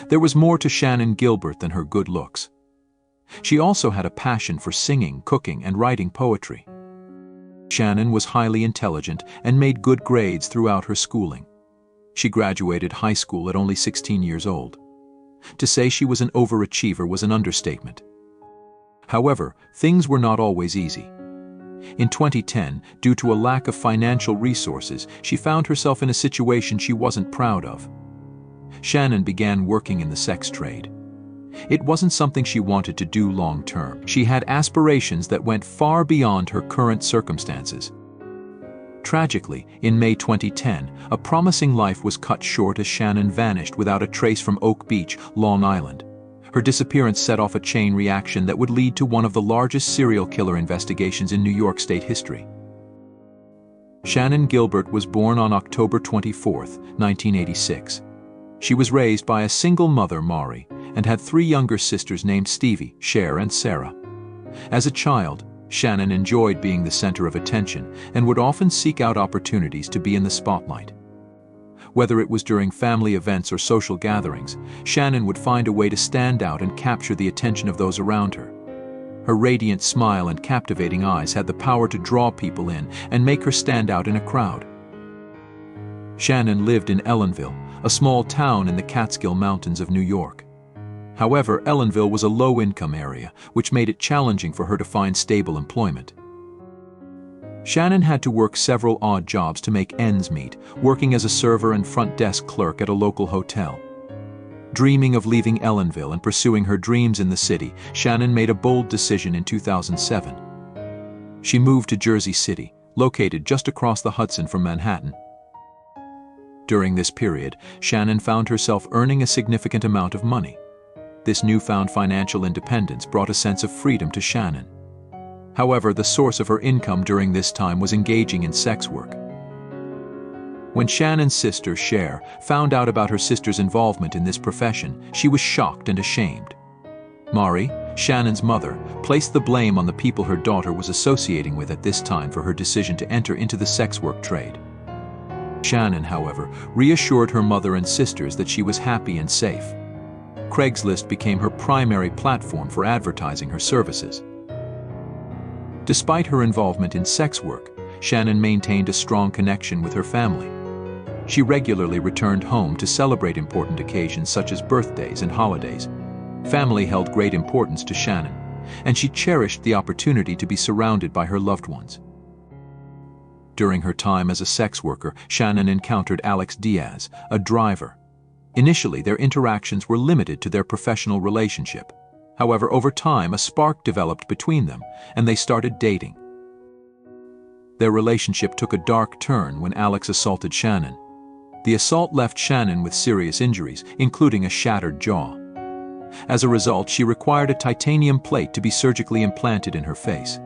There was more to Shannan Gilbert than her good looks. She also had a passion for singing, cooking, and writing poetry. Shannan was highly intelligent and made good grades throughout her schooling. She graduated high school at only 16 years old. To say she was an overachiever was an understatement. However, things were not always easy. In 2010, due to a lack of financial resources, she found herself in a situation she wasn't proud of. Shannan began working in the sex trade. It wasn't something she wanted to do long term. She had aspirations that went far beyond her current circumstances. Tragically, in May 2010, a promising life was cut short as Shannan vanished without a trace from Oak Beach, Long Island. Her disappearance set off a chain reaction that would lead to one of the largest serial killer investigations in New York State history. Shannan Gilbert was born on October 24, 1986. She was raised by a single mother, Mari, and had 3 younger sisters named Stevie, Cher, and Sarah. As a child, Shannan enjoyed being the center of attention and would often seek out opportunities to be in the spotlight. Whether it was during family events or social gatherings, Shannan would find a way to stand out and capture the attention of those around her. Her radiant smile and captivating eyes had the power to draw people in and make her stand out in a crowd. Shannan lived in Ellenville, a small town in the Catskill Mountains of New York. However, Ellenville was a low-income area, which made it challenging for her to find stable employment. Shannan had to work several odd jobs to make ends meet, working as a server and front desk clerk at a local hotel. Dreaming of leaving Ellenville and pursuing her dreams in the city, Shannan made a bold decision in 2007. She moved to Jersey City, located just across the Hudson from Manhattan. During this period, Shannan found herself earning a significant amount of money. This newfound financial independence brought a sense of freedom to Shannan. However, the source of her income during this time was engaging in sex work. When Shannan's sister, Cher, found out about her sister's involvement in this profession, she was shocked and ashamed. Mari, Shannan's mother, placed the blame on the people her daughter was associating with at this time for her decision to enter into the sex work trade. Shannan, however, reassured her mother and sisters that she was happy and safe. Craigslist became her primary platform for advertising her services. Despite her involvement in sex work, Shannan maintained a strong connection with her family. She regularly returned home to celebrate important occasions such as birthdays and holidays. Family held great importance to Shannan, and she cherished the opportunity to be surrounded by her loved ones. During her time as a sex worker, Shannan encountered Alex Diaz, a driver. Initially, their interactions were limited to their professional relationship. However, over time, a spark developed between them, and they started dating. Their relationship took a dark turn when Alex assaulted Shannan. The assault left Shannan with serious injuries, including a shattered jaw. As a result, she required a titanium plate to be surgically implanted in her face.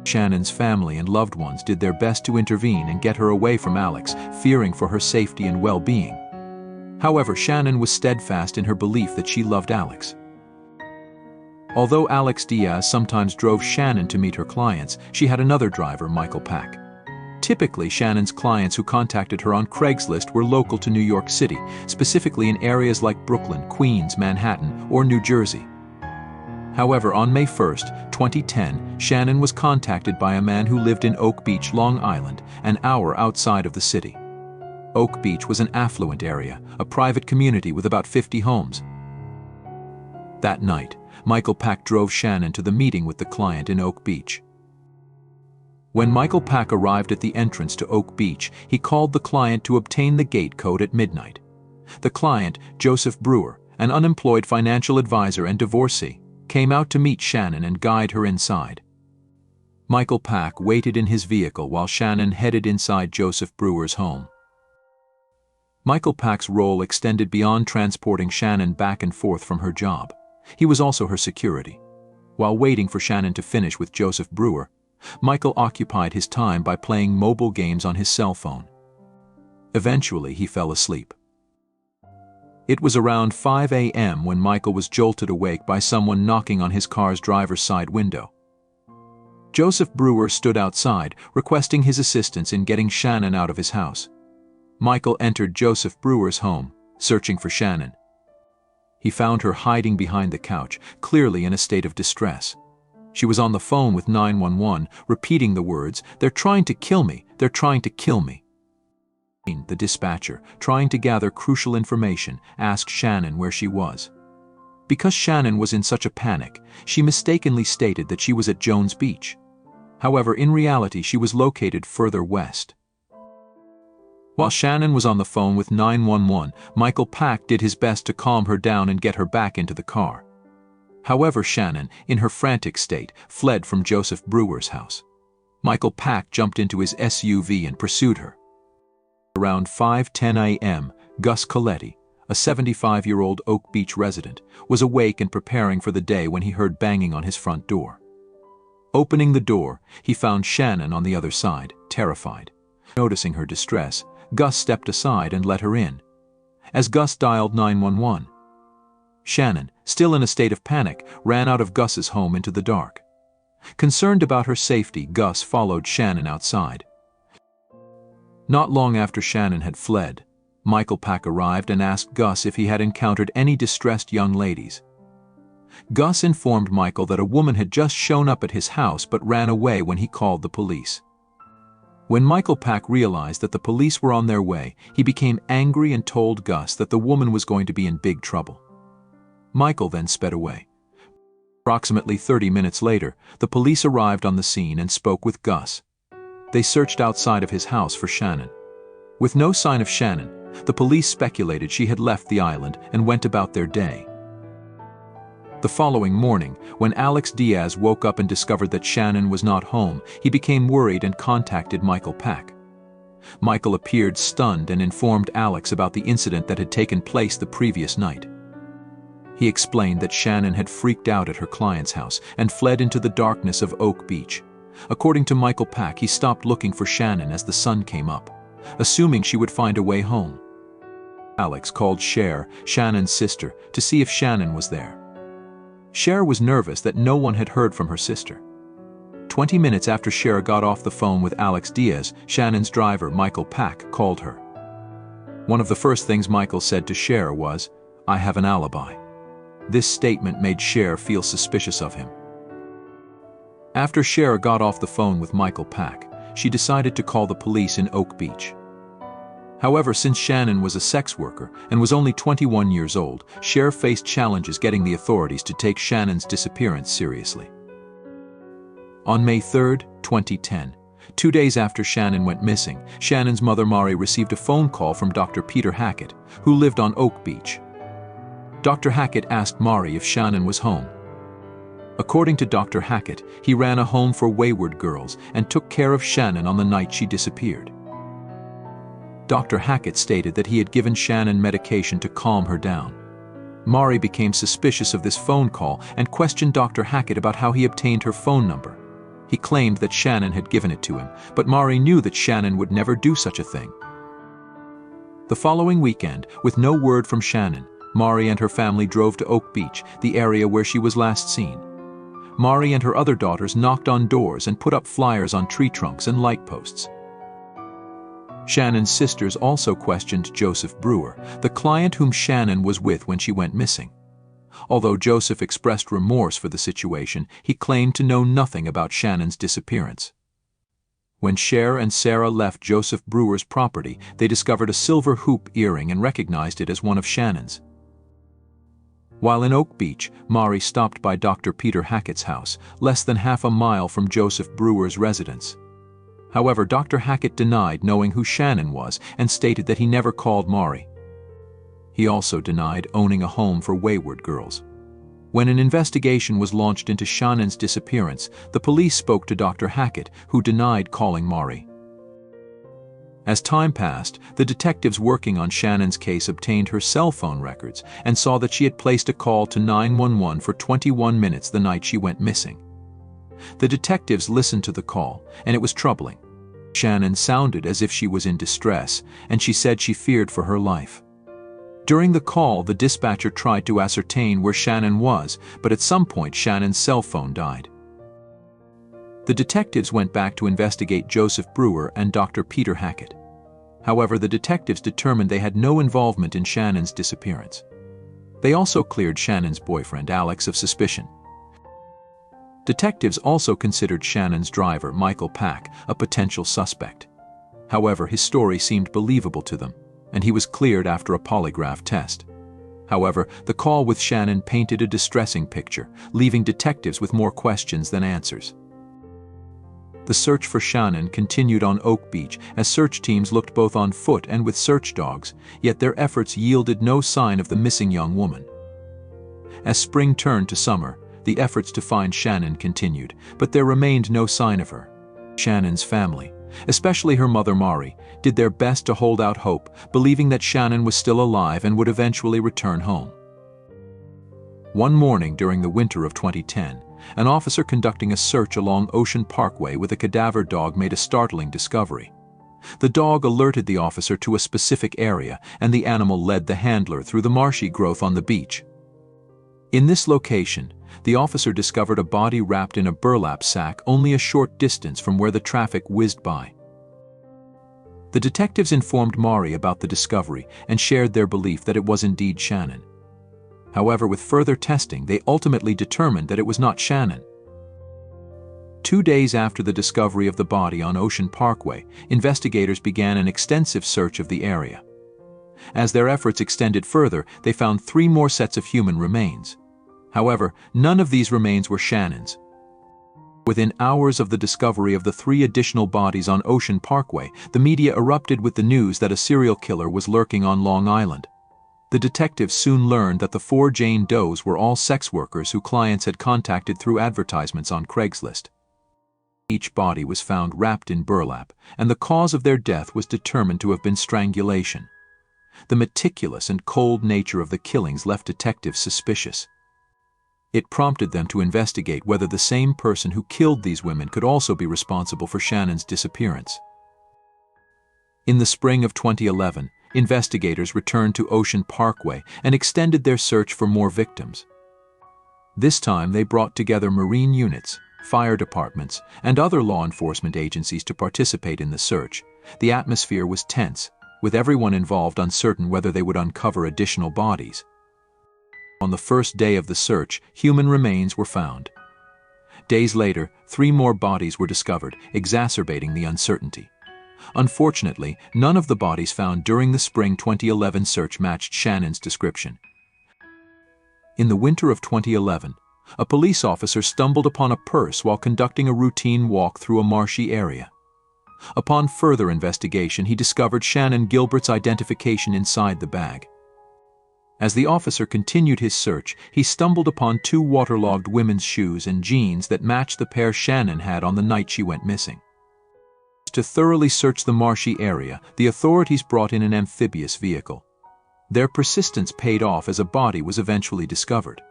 Shannan's family and loved ones did their best to intervene and get her away from Alex, fearing for her safety and well-being. However, Shannan was steadfast in her belief that she loved Alex. Although Alex Diaz sometimes drove Shannan to meet her clients, she had another driver, Michael Pack. Typically, Shannan's clients who contacted her on Craigslist were local to New York City, specifically in areas like Brooklyn, Queens, Manhattan, or New Jersey. However, on May 1, 2010, Shannan was contacted by a man who lived in Oak Beach, Long Island, an hour outside of the city. Oak Beach was an affluent area, a private community with about 50 homes. That night, Michael Pack drove Shannan to the meeting with the client in Oak Beach. When Michael Pack arrived at the entrance to Oak Beach, he called the client to obtain the gate code at midnight. The client, Joseph Brewer, an unemployed financial advisor and divorcee, came out to meet Shannan and guide her inside. Michael Pack waited in his vehicle while Shannan headed inside Joseph Brewer's home. Michael Pack's role extended beyond transporting Shannan back and forth from her job. He was also her security. While waiting for Shannan to finish with Joseph Brewer, Michael occupied his time by playing mobile games on his cell phone. Eventually, he fell asleep. It was around 5 a.m. when Michael was jolted awake by someone knocking on his car's driver's side window. Joseph Brewer stood outside, requesting his assistance in getting Shannan out of his house. Michael entered Joseph Brewer's home, searching for Shannan. He found her hiding behind the couch, clearly in a state of distress. She was on the phone with 911, repeating the words, "They're trying to kill me, they're trying to kill me." The dispatcher, trying to gather crucial information, asked Shannan where she was. Because Shannan was in such a panic, she mistakenly stated that she was at Jones Beach. However, in reality, she was located further west. While Shannan was on the phone with 911, Michael Pack did his best to calm her down and get her back into the car. However, Shannan, in her frantic state, fled from Joseph Brewer's house. Michael Pack jumped into his SUV and pursued her. Around 5:10 a.m., Gus Coletti, a 75-year-old Oak Beach resident, was awake and preparing for the day when he heard banging on his front door. Opening the door, he found Shannan on the other side, terrified. Noticing her distress, Gus stepped aside and let her in. As Gus dialed 911, Shannan, still in a state of panic, ran out of Gus's home into the dark. Concerned about her safety, Gus followed Shannan outside. Not long after Shannan had fled, Michael Pack arrived and asked Gus if he had encountered any distressed young ladies. Gus informed Michael that a woman had just shown up at his house but ran away when he called the police. When Michael Pack realized that the police were on their way, he became angry and told Gus that the woman was going to be in big trouble. Michael then sped away. Approximately 30 minutes later, the police arrived on the scene and spoke with Gus. They searched outside of his house for Shannan. With no sign of Shannan, the police speculated she had left the island and went about their day. The following morning, when Alex Diaz woke up and discovered that Shannan was not home, he became worried and contacted Michael Pack. Michael appeared stunned and informed Alex about the incident that had taken place the previous night. He explained that Shannan had freaked out at her client's house and fled into the darkness of Oak Beach. According to Michael Pack, he stopped looking for Shannan as the sun came up, assuming she would find a way home. Alex called Cher, Shannan's sister, to see if Shannan was there. Cher was nervous that no one had heard from her sister. 20 minutes after Cher got off the phone with Alex Diaz, Shannan's driver, Michael Pack, called her. One of the first things Michael said to Cher was, "I have an alibi." This statement made Cher feel suspicious of him. After Cher got off the phone with Michael Pack, she decided to call the police in Oak Beach. However, since Shannan was a sex worker and was only 21 years old, Cher faced challenges getting the authorities to take Shannan's disappearance seriously. On May 3, 2010, 2 days after Shannan went missing, Shannan's mother Mari received a phone call from Dr. Peter Hackett, who lived on Oak Beach. Dr. Hackett asked Mari if Shannan was home. According to Dr. Hackett, he ran a home for wayward girls and took care of Shannan on the night she disappeared. Dr. Hackett stated that he had given Shannan medication to calm her down. Mari became suspicious of this phone call and questioned Dr. Hackett about how he obtained her phone number. He claimed that Shannan had given it to him, but Mari knew that Shannan would never do such a thing. The following weekend, with no word from Shannan, Mari and her family drove to Oak Beach, the area where she was last seen. Mari and her other daughters knocked on doors and put up flyers on tree trunks and light posts. Shannan's sisters also questioned Joseph Brewer, the client whom Shannan was with when she went missing. Although Joseph expressed remorse for the situation, he claimed to know nothing about Shannan's disappearance. When Cher and Sarah left Joseph Brewer's property, they discovered a silver hoop earring and recognized it as one of Shannan's. While in Oak Beach, Mari stopped by Dr. Peter Hackett's house, less than half a mile from Joseph Brewer's residence. However, Dr. Hackett denied knowing who Shannan was and stated that he never called Mari. He also denied owning a home for wayward girls. When an investigation was launched into Shannan's disappearance, the police spoke to Dr. Hackett, who denied calling Mari. As time passed, the detectives working on Shannan's case obtained her cell phone records and saw that she had placed a call to 911 for 21 minutes the night she went missing. The detectives listened to the call, and it was troubling. Shannan sounded as if she was in distress, and she said she feared for her life. During the call, the dispatcher tried to ascertain where Shannan was, but at some point Shannan's cell phone died. The detectives went back to investigate Joseph Brewer and Dr. Peter Hackett. However, the detectives determined they had no involvement in Shannan's disappearance. They also cleared Shannan's boyfriend, Alex, of suspicion. Detectives also considered Shannan's driver, Michael Pack, a potential suspect. However, his story seemed believable to them, and he was cleared after a polygraph test. However, the call with Shannan painted a distressing picture, leaving detectives with more questions than answers. The search for Shannan continued on Oak Beach as search teams looked both on foot and with search dogs, yet their efforts yielded no sign of the missing young woman. As spring turned to summer, the efforts to find Shannan continued, but there remained no sign of her. Shannan's family, especially her mother Mari, did their best to hold out hope, believing that Shannan was still alive and would eventually return home. One morning during the winter of 2010, an officer conducting a search along Ocean Parkway with a cadaver dog made a startling discovery. The dog alerted the officer to a specific area, and the animal led the handler through the marshy growth on the beach. In this location, the officer discovered a body wrapped in a burlap sack only a short distance from where the traffic whizzed by. The detectives informed Mari about the discovery and shared their belief that it was indeed Shannan. However, with further testing, they ultimately determined that it was not Shannan. 2 days after the discovery of the body on Ocean Parkway, investigators began an extensive search of the area. As their efforts extended further, they found 3 more sets of human remains. However, none of these remains were Shannan's. Within hours of the discovery of the 3 additional bodies on Ocean Parkway, the media erupted with the news that a serial killer was lurking on Long Island. The detectives soon learned that the 4 Jane Does were all sex workers who clients had contacted through advertisements on Craigslist. Each body was found wrapped in burlap, and the cause of their death was determined to have been strangulation. The meticulous and cold nature of the killings left detectives suspicious. It prompted them to investigate whether the same person who killed these women could also be responsible for Shannan's disappearance. In the spring of 2011, investigators returned to Ocean Parkway and extended their search for more victims. This time they brought together Marine units, fire departments, and other law enforcement agencies to participate in the search. The atmosphere was tense, with everyone involved uncertain whether they would uncover additional bodies. On the first day of the search, human remains were found. Days later, 3 more bodies were discovered, exacerbating the uncertainty. Unfortunately, none of the bodies found during the spring 2011 search matched Shannan's description. In the winter of 2011, a police officer stumbled upon a purse while conducting a routine walk through a marshy area. Upon further investigation, he discovered Shannan Gilbert's identification inside the bag. As the officer continued his search, he stumbled upon 2 waterlogged women's shoes and jeans that matched the pair Shannan had on the night she went missing. To thoroughly search the marshy area, the authorities brought in an amphibious vehicle. Their persistence paid off as a body was eventually discovered.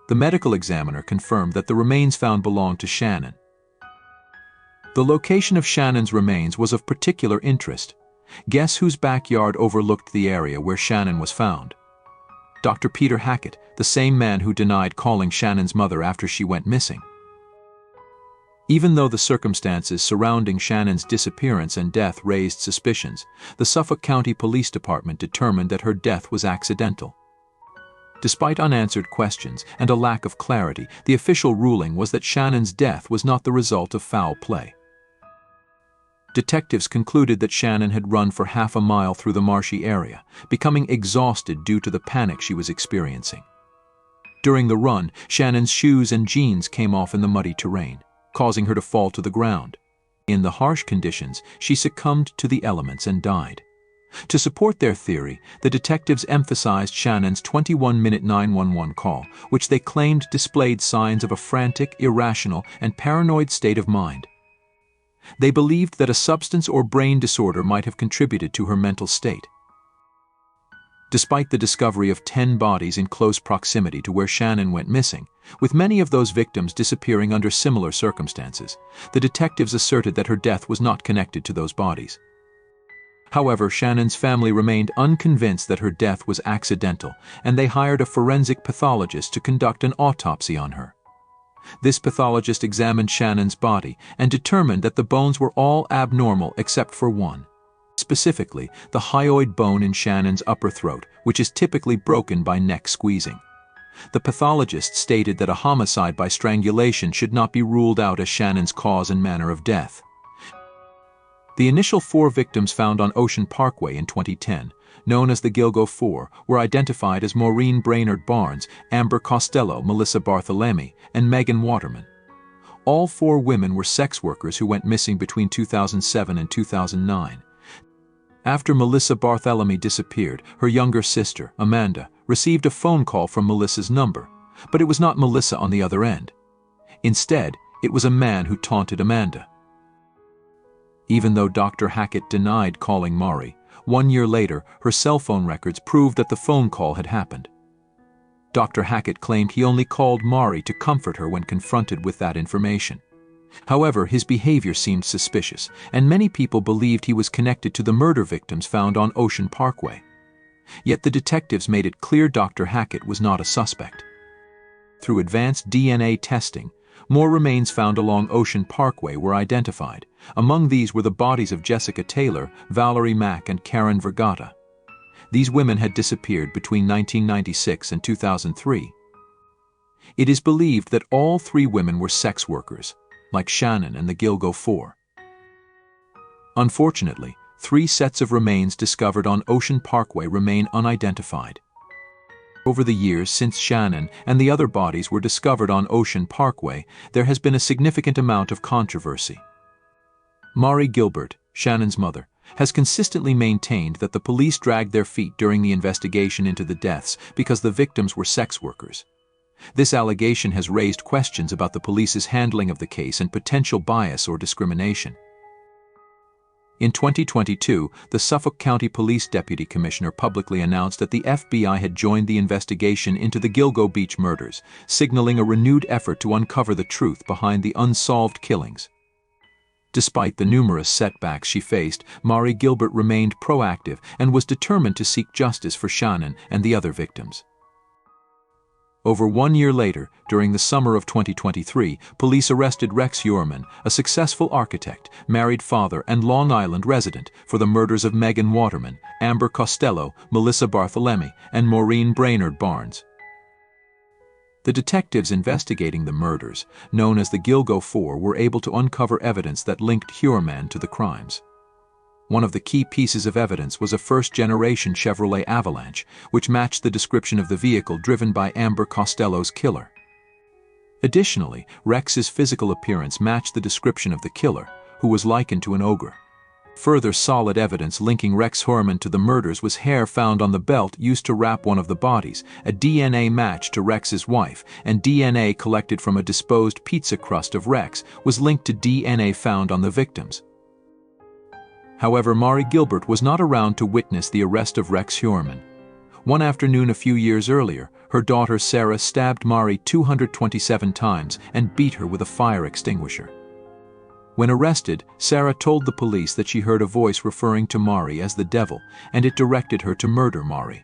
The medical examiner confirmed that the remains found belonged to Shannan. The location of Shannan's remains was of particular interest. Guess whose backyard overlooked the area where Shannan was found? Dr. Peter Hackett, the same man who denied calling Shannan's mother after she went missing. Even though the circumstances surrounding Shannan's disappearance and death raised suspicions, the Suffolk County Police Department determined that her death was accidental. Despite unanswered questions and a lack of clarity, the official ruling was that Shannan's death was not the result of foul play. Detectives concluded that Shannan had run for half a mile through the marshy area, becoming exhausted due to the panic she was experiencing. During the run, Shannan's shoes and jeans came off in the muddy terrain, causing her to fall to the ground. In the harsh conditions, she succumbed to the elements and died. To support their theory, the detectives emphasized Shannan's 21-minute 911 call, which they claimed displayed signs of a frantic, irrational, and paranoid state of mind. They believed that a substance or brain disorder might have contributed to her mental state. Despite the discovery of 10 bodies in close proximity to where Shannan went missing, with many of those victims disappearing under similar circumstances, the detectives asserted that her death was not connected to those bodies. However, Shannan's family remained unconvinced that her death was accidental, and they hired a forensic pathologist to conduct an autopsy on her. This pathologist examined Shannan's body and determined that the bones were all abnormal except for one. This specifically the hyoid bone in Shannan's upper throat, which is typically broken by neck squeezing. The pathologist stated that a homicide by strangulation should not be ruled out as Shannan's cause and manner of death. The initial 4 victims found on Ocean Parkway in 2010, known as the Gilgo 4, were identified as Maureen Brainerd Barnes, Amber Costello, Melissa Barthelemy, and Megan Waterman. All 4 women were sex workers who went missing between 2007 and 2009. After Melissa Barthelemy disappeared, her younger sister, Amanda, received a phone call from Melissa's number, but it was not Melissa on the other end. Instead, it was a man who taunted Amanda. Even though Dr. Hackett denied calling Maury, 1 year later, her cell phone records proved that the phone call had happened. Dr. Hackett claimed he only called Maury to comfort her when confronted with that information. However, his behavior seemed suspicious, and many people believed he was connected to the murder victims found on Ocean Parkway. Yet the detectives made it clear Dr. Hackett was not a suspect. Through advanced DNA testing, more remains found along Ocean Parkway were identified. Among these were the bodies of Jessica Taylor, Valerie Mack, and Karen Vergata. These women had disappeared between 1996 and 2003. It is believed that all 3 women were sex workers, like Shannan and the Gilgo 4. Unfortunately, 3 sets of remains discovered on Ocean Parkway remain unidentified. Over the years since Shannan and the other bodies were discovered on Ocean Parkway, there has been a significant amount of controversy. Maury Gilbert, Shannan's mother, has consistently maintained that the police dragged their feet during the investigation into the deaths because the victims were sex workers. This allegation has raised questions about the police's handling of the case and potential bias or discrimination. In 2022, the Suffolk County Police Deputy Commissioner publicly announced that the FBI had joined the investigation into the Gilgo Beach murders, signaling a renewed effort to uncover the truth behind the unsolved killings. Despite the numerous setbacks she faced, Maury Gilbert remained proactive and was determined to seek justice for Shannan and the other victims. Over 1 year later, during the summer of 2023, police arrested Rex Heuermann, a successful architect, married father, and Long Island resident, for the murders of Megan Waterman, Amber Costello, Melissa Barthelemy, and Maureen Brainerd Barnes. The detectives investigating the murders, known as the Gilgo 4, were able to uncover evidence that linked Heuermann to the crimes. One of the key pieces of evidence was a first-generation Chevrolet Avalanche, which matched the description of the vehicle driven by Amber Costello's killer. Additionally, Rex's physical appearance matched the description of the killer, who was likened to an ogre. Further solid evidence linking Rex Heuermann to the murders was hair found on the belt used to wrap one of the bodies, a DNA match to Rex's wife, and DNA collected from a disposed pizza crust of Rex was linked to DNA found on the victims. However, Maury Gilbert was not around to witness the arrest of Rex Heuermann. One afternoon a few years earlier, her daughter Sarah stabbed Maury 227 times and beat her with a fire extinguisher. When arrested, Sarah told the police that she heard a voice referring to Maury as the devil, and it directed her to murder Maury.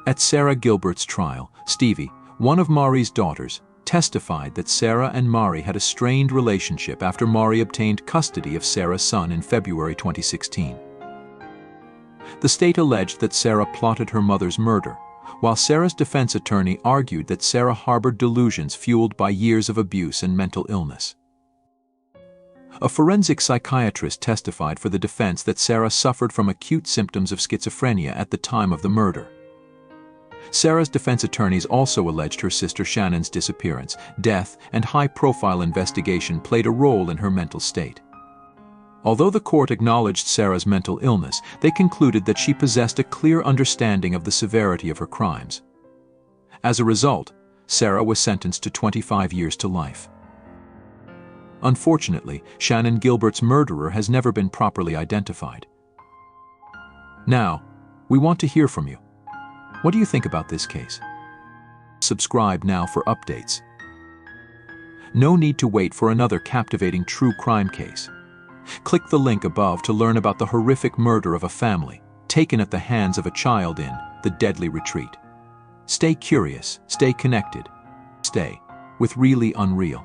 At Sarah Gilbert's trial, Stevie, one of Maury's daughters, testified that Sarah and Maury had a strained relationship after Maury obtained custody of Sarah's son in February 2016. The state alleged that Sarah plotted her mother's murder, while Sarah's defense attorney argued that Sarah harbored delusions fueled by years of abuse and mental illness. A forensic psychiatrist testified for the defense that Sarah suffered from acute symptoms of schizophrenia at the time of the murder. Sarah's defense attorneys also alleged her sister Shannan's disappearance, death, and high-profile investigation played a role in her mental state. Although the court acknowledged Sarah's mental illness, they concluded that she possessed a clear understanding of the severity of her crimes. As a result, Sarah was sentenced to 25 years to life. Unfortunately, Shannan Gilbert's murderer has never been properly identified. Now, we want to hear from you. What do you think about this case? Subscribe now for updates. No need to wait for another captivating true crime case. Click the link above to learn about the horrific murder of a family, taken at the hands of a child in The Deadly Retreat. Stay curious, stay connected, stay with Reely Unreal.